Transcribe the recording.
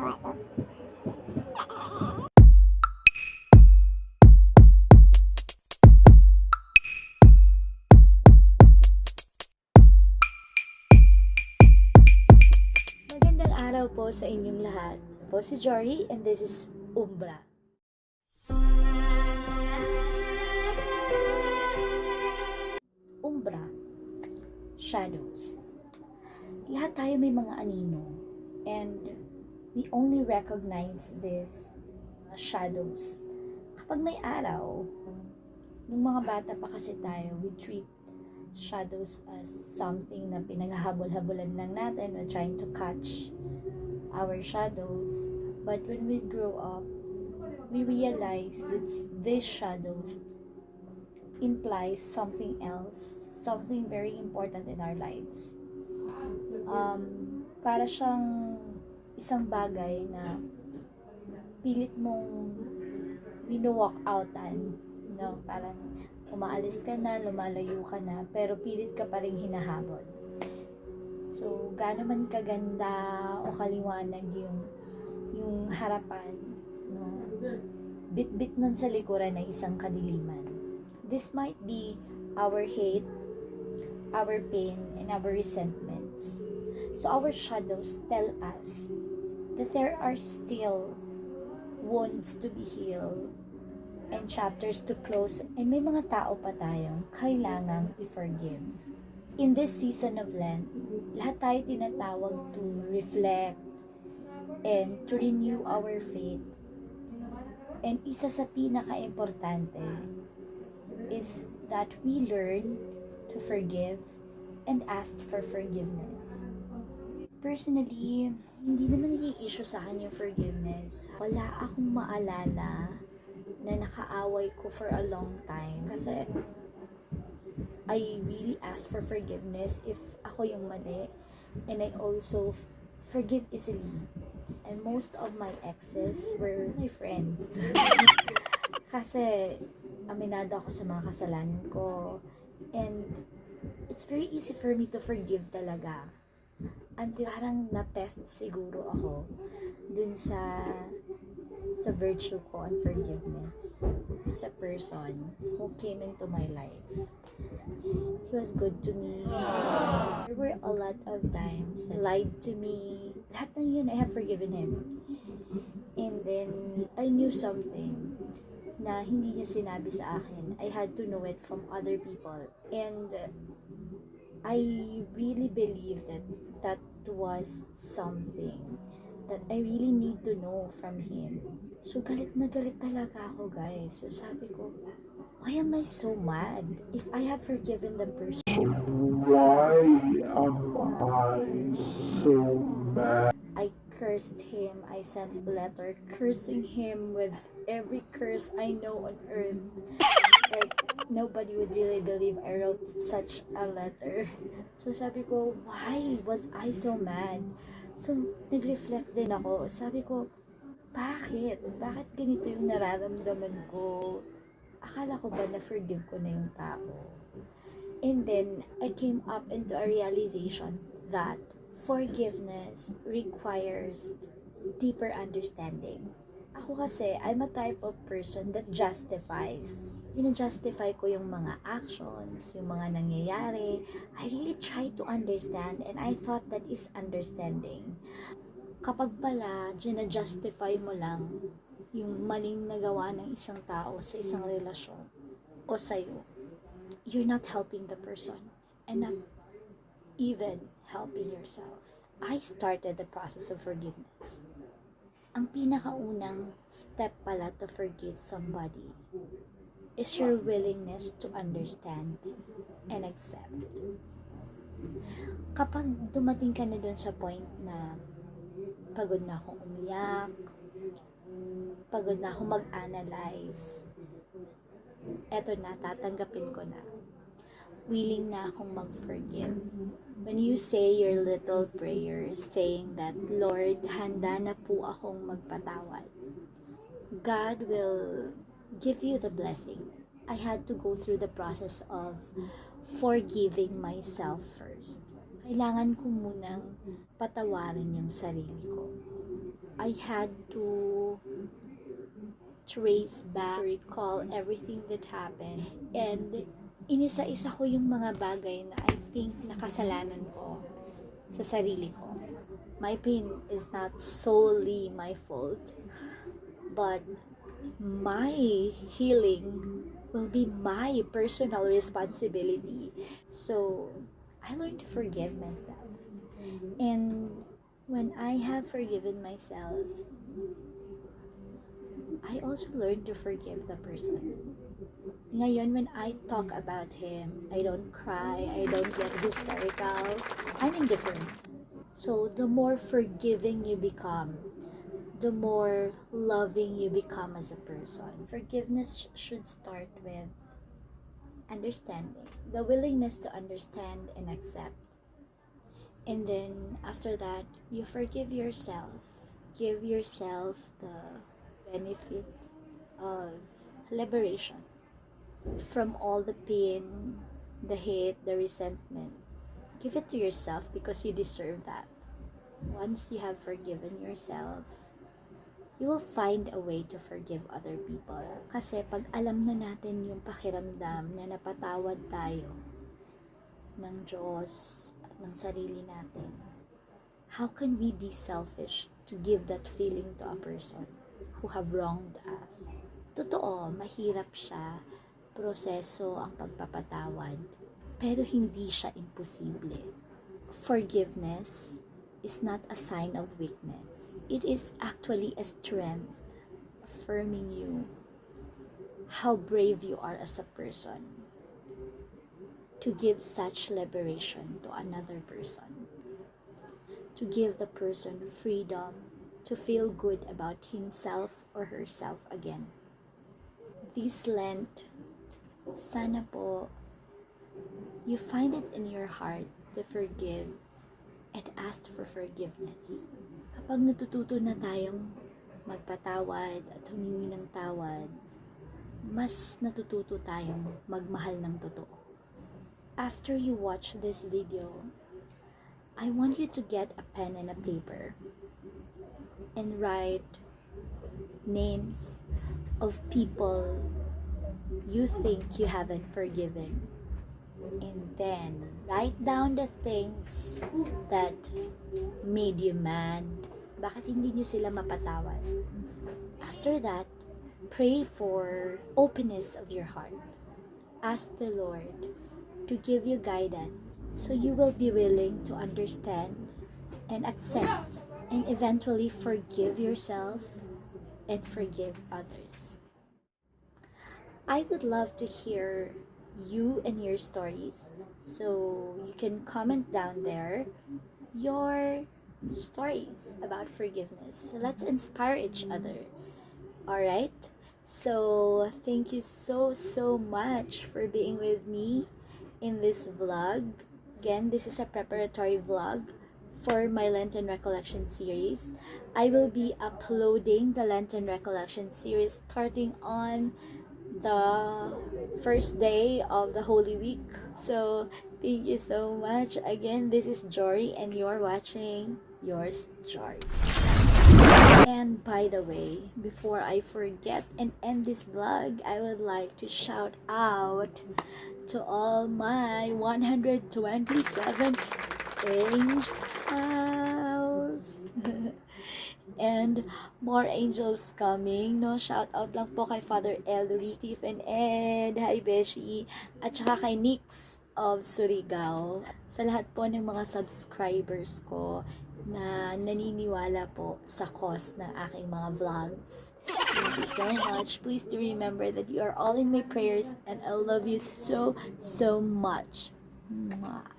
ginawa to. Magandang araw po sa inyong lahat. Po si Jorrie and this is Ombra. Ombra Shadows. Lahat tayo may mga anino and we only recognize these shadows kapag may araw. Nung mga bata pa kasi tayo, we treat shadows as something na pinaghahabol-habulan lang natin. We're trying to catch our shadows. But when we grow up, we realize that these shadows implies something else, something very important in our lives. Para siyang isang bagay na pilit mong wino-walk outan, no? Parang umaalis ka na, lumalayo ka na, pero pilit ka pa rin hinahabol. So, gaano man kaganda o kaliwanag yung harapan, no? Bit-bit nun sa likuran ay isang kadiliman. This might be our hate, our pain, and our resentments. So our shadows tell us that there are still wounds to be healed and chapters to close, and may mga tao pa tayong kailangang i-forgive. In this season of Lent, lahat tayo tinatawag to reflect and to renew our faith. And isa sa pinaka-importante is that we learn to forgive and ask for forgiveness. Personally, hindi naman naging issue sa akin yung forgiveness. Wala akong maalala na nakaaway ko for a long time. Kasi I really ask for forgiveness if ako yung mali. And I also forgive easily. And most of my exes were my friends. Kasi aminado ako sa mga kasalanan ko. And it's very easy for me to forgive talaga. Until parang na-test siguro ako dun sa virtue ko on forgiveness. As a person who came into my life, he was good to me. There were a lot of times he lied to me. Lahat ng yun, I have forgiven him. And then, I knew something na hindi niya sinabi sa akin. I had to know it from other people. And I really believe that that was something that I really need to know from him. So galit na galit talaga ako, guys. So sabi ko, why am I so mad if I have forgiven the person? Why am I so mad? I cursed him. I sent a letter cursing him with every curse I know on earth. Like, nobody would really believe I wrote such a letter. So sabi ko, why was I so mad? So, nag-reflect din ako. Sabi ko, bakit? Bakit ganito yung nararamdaman ko? Akala ko ba na-forgive ko na yung tao? And then, I came up into a realization that forgiveness requires deeper understanding. Ako kasi, I'm a type of person that justifies. Justify ko yung mga actions, yung mga nangyayari. I really try to understand, and I thought that is understanding. Kapag pala, justify mo lang yung maling nagawa ng isang tao sa isang relasyon o sa'yo, you're not helping the person and not even helping yourself. I started the process of forgiveness. Ang pinakaunang step pala to forgive somebody is your willingness to understand and accept. Kapag dumating ka na dun sa point na pagod na akong umiyak, pagod na akong mag-analyze, eto na, tatanggapin ko na. Willing na akong mag-forgive. When you say your little prayer saying that, Lord, handa na po akong magpatawad, God will give you the blessing. I had to go through the process of forgiving myself first. Kailangan ko munang patawarin yung sarili ko. I had to trace back, to recall everything that happened. And inisa-isa ko yung mga bagay na I think nakasalanan ko sa sarili ko. My pain is not solely my fault, but my healing will be my personal responsibility. So, I learned to forgive myself. And when I have forgiven myself, I also learned to forgive the person. Ngayon, when I talk about him, I don't cry, I don't get hysterical, I'm indifferent. So, the more forgiving you become, the more loving you become as a person. Forgiveness should start with understanding, the willingness to understand and accept. And then after that, you forgive yourself. Give yourself the benefit of liberation from all the pain, the hate, the resentment. Give it to yourself because you deserve that. Once you have forgiven yourself, you will find a way to forgive other people. Kasi pag alam na natin yung pakiramdam na napatawad tayo ng Diyos at ng sarili natin, how can we be selfish to give that feeling to a person who have wronged us? Totoo, mahirap siya, proseso ang pagpapatawad, pero hindi siya imposible. Forgiveness is not a sign of weakness. It is actually a strength, affirming you how brave you are as a person to give such liberation to another person, to give the person freedom to feel good about himself or herself again. This Lent, sana po you find it in your heart to forgive and ask for forgiveness. Kapag natututo na tayong magpatawad at humingi ng tawad, mas natututo tayong magmahal ng totoo. After you watch this video, I want you to get a pen and a paper and write names of people you think you haven't forgiven. And then write down the things that made you mad. Bakit hindi nyo sila mapatawad? After that, pray for openness of your heart. Ask the Lord to give you guidance so you will be willing to understand and accept and eventually forgive yourself and forgive others. I would love to hear you and your stories, so you can comment down there your stories about forgiveness. So let's inspire each other. Alright, so thank you so much for being with me in this vlog. Again, this is a preparatory vlog for my Lenten Recollection Series. I will be uploading the Lenten Recollection Series starting on the first day of the Holy Week. So thank you so much. Again, this is Jorrie and you're watching Yours Jorrie. And by the way, before I forget and end this vlog, I would like to shout out to all my 127 angels. And more angels coming, no? Shout out lang po kay Father Ellery, Stephen Ed, hi Beshi, at saka kay Nix of Surigao. Sa lahat po ng mga subscribers ko na naniniwala po sa cause ng aking mga vlogs. Thank you so much. Please do remember that you are all in my prayers and I love you so much. Mwah.